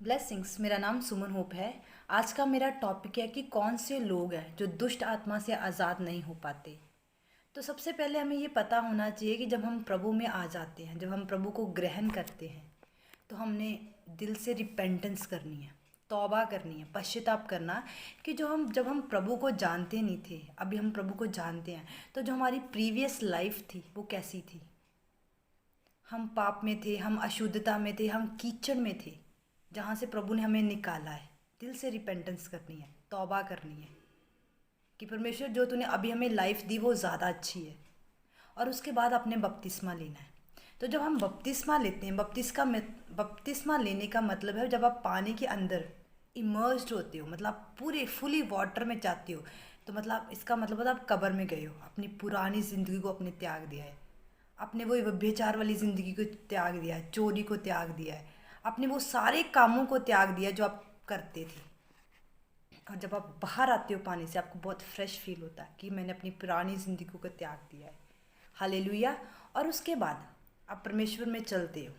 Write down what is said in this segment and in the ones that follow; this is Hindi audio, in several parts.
ब्लेसिंग्स। मेरा नाम सुमन होप है। आज का मेरा टॉपिक है कि कौन से लोग हैं जो दुष्ट आत्मा से आज़ाद नहीं हो पाते। तो सबसे पहले हमें ये पता होना चाहिए कि जब हम प्रभु में आ जाते हैं, जब हम प्रभु को ग्रहण करते हैं, तो हमने दिल से रिपेंटेंस करनी है, तौबा करनी है, पश्चाताप करना कि जब हम प्रभु को जानते नहीं थे, अभी हम प्रभु को जानते हैं, तो जो हमारी प्रीवियस लाइफ थी वो कैसी थी। हम पाप में थे, हम अशुद्धता में थे, हम कीचड़ में थे, जहाँ से प्रभु ने हमें निकाला है। दिल से रिपेंटेंस करनी है, तौबा करनी है कि परमेश्वर जो तूने अभी हमें लाइफ दी वो ज़्यादा अच्छी है। और उसके बाद अपने बपतिस्मा लेना है। तो जब हम बपतिस्मा लेते हैं, बपतिस्मा लेने का मतलब है जब आप पानी के अंदर इमर्स्ड होते हो, मतलब आप पूरे फुली वाटर में जाते हो, तो मतलब इसका मतलब है आप कब्र में गए हो, अपनी पुरानी ज़िंदगी को अपने त्याग दिया है, अपने वो व्यभिचार वाली ज़िंदगी को त्याग दिया है, चोरी को त्याग दिया है, अपने वो सारे कामों को त्याग दिया जो आप करते थे। और जब आप बाहर आते हो पानी से, आपको बहुत फ्रेश फील होता है कि मैंने अपनी पुरानी ज़िंदगी को त्याग दिया है। हालेलुया। और उसके बाद आप परमेश्वर में चलते हो।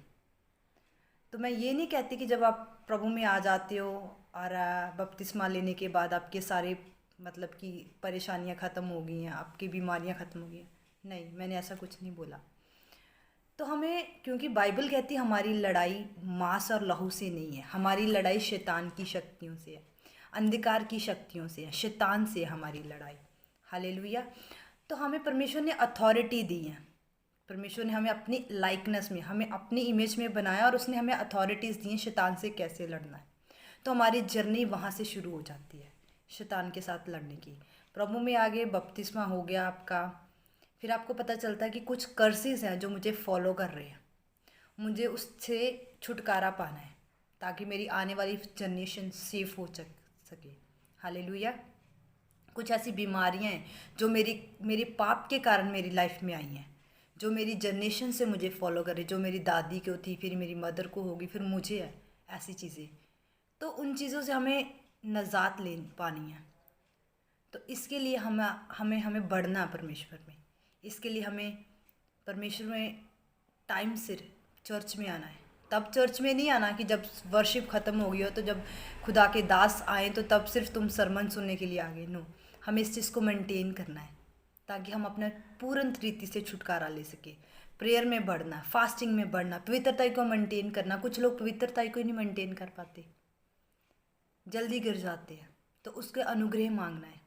तो मैं ये नहीं कहती कि जब आप प्रभु में आ जाते हो और बपतिस्मा लेने के बाद आपके सारे मतलब कि परेशानियां ख़त्म हो गई हैं, आपकी बीमारियां ख़त्म हो गई हैं। नहीं, मैंने ऐसा कुछ नहीं बोला। तो हमें, क्योंकि बाइबल कहती है हमारी लड़ाई मांस और लहू से नहीं है, हमारी लड़ाई शैतान की शक्तियों से है, अंधकार की शक्तियों से है, शैतान से है हमारी लड़ाई। हालेलुया। तो हमें परमेश्वर ने अथॉरिटी दी है। परमेश्वर ने हमें अपनी लाइकनेस में, हमें अपनी इमेज में बनाया और उसने हमें अथॉरिटीज़ दी हैं शैतान से कैसे लड़ना है। तो हमारी जर्नी वहाँ से शुरू हो जाती है, शैतान के साथ लड़ने की। प्रभु में आगे बपतिस्मा हो गया आपका, फिर आपको पता चलता है कि कुछ कर्सेस हैं जो मुझे फॉलो कर रहे हैं, मुझे उससे छुटकारा पाना है ताकि मेरी आने वाली जनरेशन सेफ हो सके। हालेलुया। कुछ ऐसी बीमारियां हैं जो मेरे पाप के कारण मेरी लाइफ में आई हैं, जो मेरी जनरेशन से मुझे फॉलो कर रही, जो मेरी दादी को थी, फिर मेरी मदर को होगी, फिर मुझे है, ऐसी चीज़ें। तो उन चीज़ों से हमें नजात ले पानी है। तो इसके लिए हमें हमें हमें बढ़ना परमेश्वर में। इसके लिए हमें परमेश्वर में टाइम सिर चर्च में आना है। तब चर्च में नहीं आना कि जब वर्शिप ख़त्म हो गई हो, तो जब खुदा के दास आए तो तब सिर्फ तुम सरमन सुनने के लिए आ गए। नो, हमें इस चीज़ को मेंटेन करना है ताकि हम अपना पूर्ण रीति से छुटकारा ले सके। प्रेयर में बढ़ना, फास्टिंग में बढ़ना, पवित्रता को मेंटेन करना। कुछ लोग पवित्रता को ही नहीं मेंटेन कर पाते, जल्दी गिर जाते हैं। तो उसके अनुग्रह मांगना है,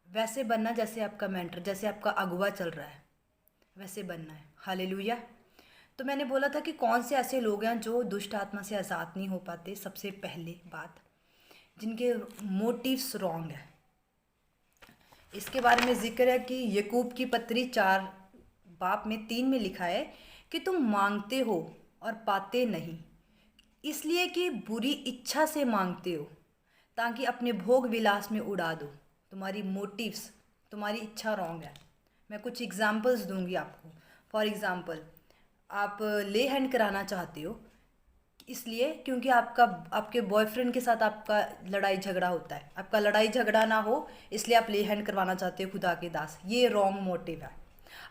वैसे बनना जैसे आपका मेंटर, जैसे आपका अगुवा चल रहा है, वैसे बनना है। हालेलुया। तो मैंने बोला था कि कौन से ऐसे लोग हैं जो दुष्ट आत्मा से आज़ाद नहीं हो पाते। सबसे पहले बात, जिनके मोटिव्स रॉन्ग है। इसके बारे में जिक्र है कि यकूब की पत्री 4 बाप में 3 में लिखा है कि तुम मांगते हो और पाते नहीं, इसलिए कि बुरी इच्छा से मांगते हो ताकि अपने भोग विलास में उड़ा दो। तुम्हारी मोटिव्स, तुम्हारी इच्छा रॉन्ग है। मैं कुछ एग्जांपल्स दूंगी आपको। फॉर एग्जांपल, आप ले हैंड कराना चाहते हो इसलिए क्योंकि आपके बॉयफ्रेंड के साथ आपका लड़ाई झगड़ा होता है, आपका लड़ाई झगड़ा ना हो इसलिए आप ले हैंड करवाना चाहते हो खुदा के दास। ये रॉन्ग मोटिव है।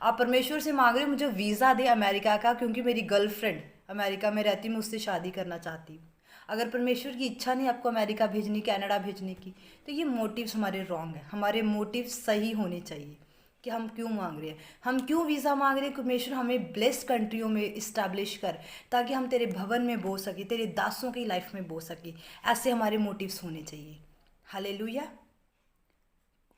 आप परमेश्वर से मांग रहे हो मुझे वीज़ा दे अमेरिका का, क्योंकि मेरी गर्लफ्रेंड अमेरिका में रहती, मैं उससे शादी करना चाहती हूँ। अगर परमेश्वर की इच्छा नहीं आपको अमेरिका भेजने, कनाडा भेजने की, तो ये मोटिव्स हमारे रॉन्ग है। हमारे मोटिव्स सही होने चाहिए कि हम क्यों मांग रहे हैं, हम क्यों वीज़ा मांग रहे हैं। परमेश्वर हमें ब्लेस्ड कंट्रियों में इस्टेब्लिश कर ताकि हम तेरे भवन में बो सके, तेरे दासों की लाइफ में बो सके। ऐसे हमारे मोटिव्स होने चाहिए। हालेलुया।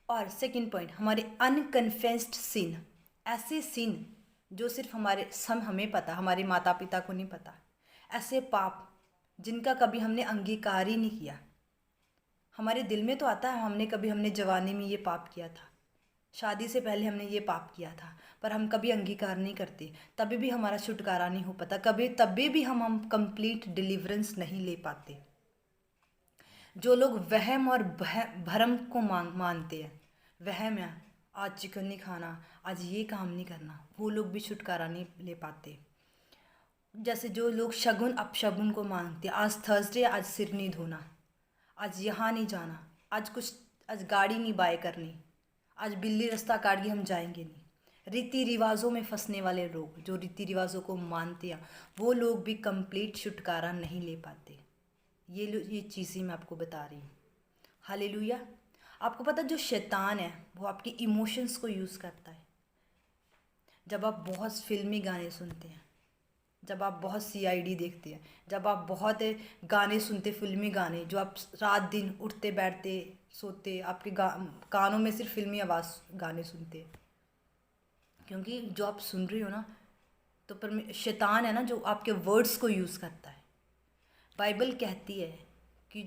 और सेकंड पॉइंट, हमारे अनकन्फेस्ड सिन, ऐसे सिन जो सिर्फ हमें पता, हमारे माता पिता को नहीं पता। ऐसे पाप जिनका कभी हमने अंगीकार ही नहीं किया। हमारे दिल में तो आता है हमने जवानी में ये पाप किया था, शादी से पहले हमने ये पाप किया था, पर हम कभी अंगीकार नहीं करते। तभी भी हमारा छुटकारा नहीं हो पाता, तभी भी हम कंप्लीट डिलीवरेंस नहीं ले पाते। जो लोग वहम और भरम को मानते हैं, वहम है आज चिकन नहीं खाना, आज ये काम नहीं करना, वो लोग भी छुटकारा नहीं ले पाते। जैसे जो लोग शगुन अपशगुन को मानते हैं, आज थर्सडे, आज सिर नहीं धोना, आज यहाँ नहीं जाना, आज गाड़ी नहीं बाय करनी, आज बिल्ली रास्ता काट के हम जाएंगे नहीं। रीति रिवाजों में फंसने वाले लोग, जो रीति रिवाजों को मानते हैं, वो लोग भी कंप्लीट छुटकारा नहीं ले पाते। ये चीज़ ही मैं आपको बता रही हूँ। हालेलुया। आपको पता है जो शैतान है वो आपके इमोशंस को यूज़ करता है। जब आप बहुत फिल्मी गाने सुनते हैं, जब आप बहुत सीआईडी देखते हैं, जब आप बहुत गाने सुनते, फिल्मी गाने जो आप रात दिन उठते बैठते सोते आपके कानों में सिर्फ फिल्मी आवाज़ गाने सुनते हैं, क्योंकि जो आप सुन रही हो ना, तो पर शैतान है ना जो आपके वर्ड्स को यूज़ करता है। बाइबल कहती है कि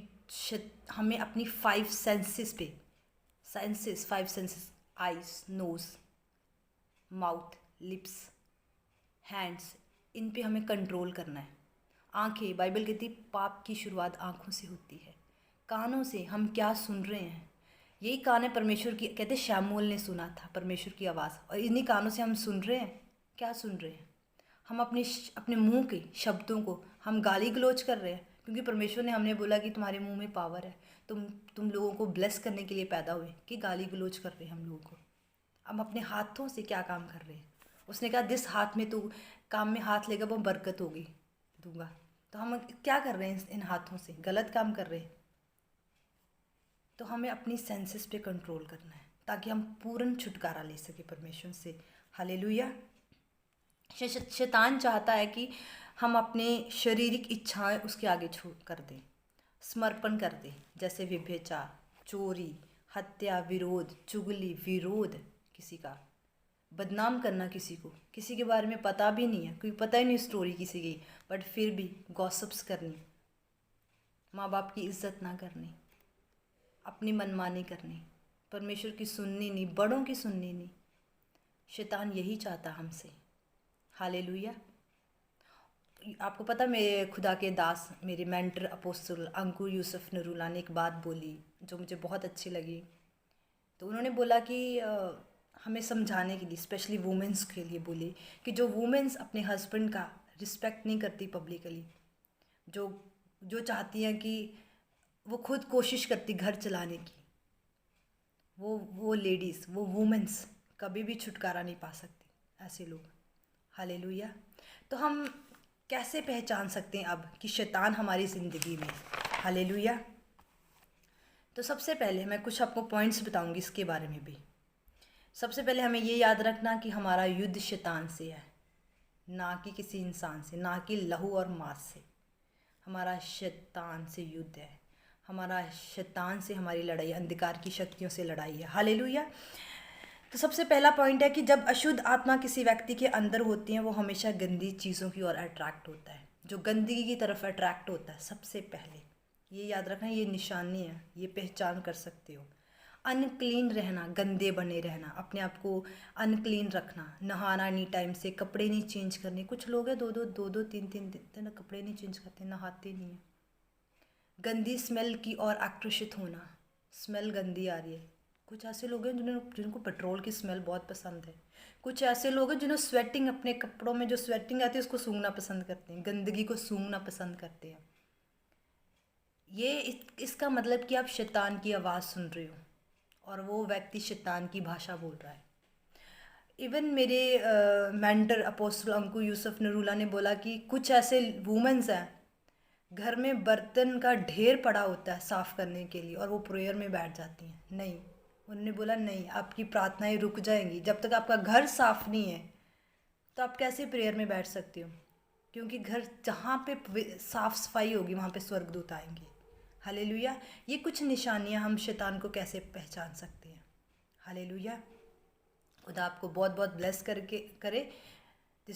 हमें अपनी 5 सेंसेस पे, senses 5 senses, eyes, nose, mouth, lips, hands, इन पे हमें कंट्रोल करना है। आंखें, बाइबल कहती है पाप की शुरुआत आंखों से होती है। कानों से हम क्या सुन रहे हैं, यही कान है परमेश्वर की। कहते शमूएल ने सुना था परमेश्वर की आवाज़, और इन्हीं कानों से हम सुन रहे हैं। क्या सुन रहे हैं हम? अपने मुंह के शब्दों को हम गाली गलौज कर रहे हैं, क्योंकि परमेश्वर ने हमने बोला कि तुम्हारे मुंह में पावर है, तुम लोगों को ब्लेस करने के लिए पैदा हुए, कि गाली गलौज कर रहे हैं हम लोगों को। हम अपने हाथों से क्या काम कर रहे हैं? उसने कहा जिस हाथ में तू काम में हाथ लेगा वो बरकत होगी दूंगा। तो हम क्या कर रहे हैं? इन हाथों से गलत काम कर रहे हैं। तो हमें अपनी सेंसेस पे कंट्रोल करना है ताकि हम पूर्ण छुटकारा ले सके परमेश्वर से। हालेलुया। शैतान चाहता है कि हम अपने शारीरिक इच्छाएं उसके आगे छोड़ कर दें, समर्पण कर दें, जैसे व्यभिचार, चोरी, हत्या, विरोध, चुगली, विरोध, किसी का बदनाम करना, किसी को किसी के बारे में पता भी नहीं है, क्योंकि पता ही नहीं स्टोरी किसी की, बट फिर भी गॉसिप्स करनी, माँ बाप की इज्जत ना करनी, अपनी मनमानी करनी, परमेश्वर की सुननी नहीं, बड़ों की सुननी नहीं। शैतान यही चाहता हमसे। हालेलुया। आपको पता मेरे खुदा के दास, मेरे मेंटर अपोस्टल अंकुर यूसुफ नरूला ने एक बात बोली जो मुझे बहुत अच्छी लगी। तो उन्होंने बोला कि हमें समझाने के लिए, स्पेशली वुमेंस के लिए बोली कि जो वुमेंस अपने हस्बैंड का रिस्पेक्ट नहीं करती पब्लिकली, जो जो चाहती हैं कि वो खुद कोशिश करती घर चलाने की, वो लेडीज़, वो वुमेंस कभी भी छुटकारा नहीं पा सकती, ऐसे लोग। हालेलुया। तो हम कैसे पहचान सकते हैं अब कि शैतान हमारी ज़िंदगी में? हालेलुया। तो सबसे पहले मैं कुछ आपको पॉइंट्स बताऊंगी इसके बारे में भी। सबसे पहले हमें ये याद रखना कि हमारा युद्ध शैतान से है, ना कि किसी इंसान से, ना कि लहू और मांस से। हमारा शैतान से युद्ध है, हमारा शैतान से हमारी लड़ाई, अंधकार की शक्तियों से लड़ाई है। हालेलुया। तो सबसे पहला पॉइंट है कि जब अशुद्ध आत्मा किसी व्यक्ति के अंदर होती है, वो हमेशा गंदी चीज़ों की ओर अट्रैक्ट होता है, जो गंदगी की तरफ अट्रैक्ट होता है। सबसे पहले ये याद रखना, ये निशानी है, ये पहचान कर सकते हो। अनक्लीन रहना, गंदे बने रहना, अपने आप को अनक्लीन रखना, नहाना नहीं टाइम से, कपड़े नहीं चेंज करने। कुछ लोग हैं दो 3 दिन कपड़े नहीं चेंज करते, नहाते नहीं हैं। गंदी स्मेल की ओर आकर्षित होना, स्मेल गंदी आ रही है। कुछ ऐसे लोग हैं जिनको पेट्रोल की स्मेल बहुत पसंद है। कुछ ऐसे लोग हैं जिन्हें स्वेटिंग, अपने कपड़ों में जो स्वेटिंग आती है उसको सूंघना पसंद करते हैं, गंदगी को सूंघना पसंद करते हैं। इसका मतलब कि आप शैतान की आवाज़ सुन रहे हो और वो व्यक्ति शैतान की भाषा बोल रहा है। इवन मेरे मेंटर अपोस्टल अंकुर यूसुफ नरूला ने बोला कि कुछ ऐसे वुमेन्स हैं, घर में बर्तन का ढेर पड़ा होता है साफ़ करने के लिए, और वो प्रेयर में बैठ जाती हैं। नहीं, उन्होंने बोला नहीं, आपकी प्रार्थनाएं रुक जाएंगी जब तक आपका घर साफ़ नहीं है। तो आप कैसे प्रेयर में बैठ सकते हो? क्योंकि घर जहाँ पे साफ़ सफाई होगी वहाँ पे स्वर्गदूत आएंगे। हालेलुया। ये कुछ निशानियाँ हम शैतान को कैसे पहचान सकते हैं। हालेलुया। खुदा आपको बहुत बहुत ब्लेस करके करे।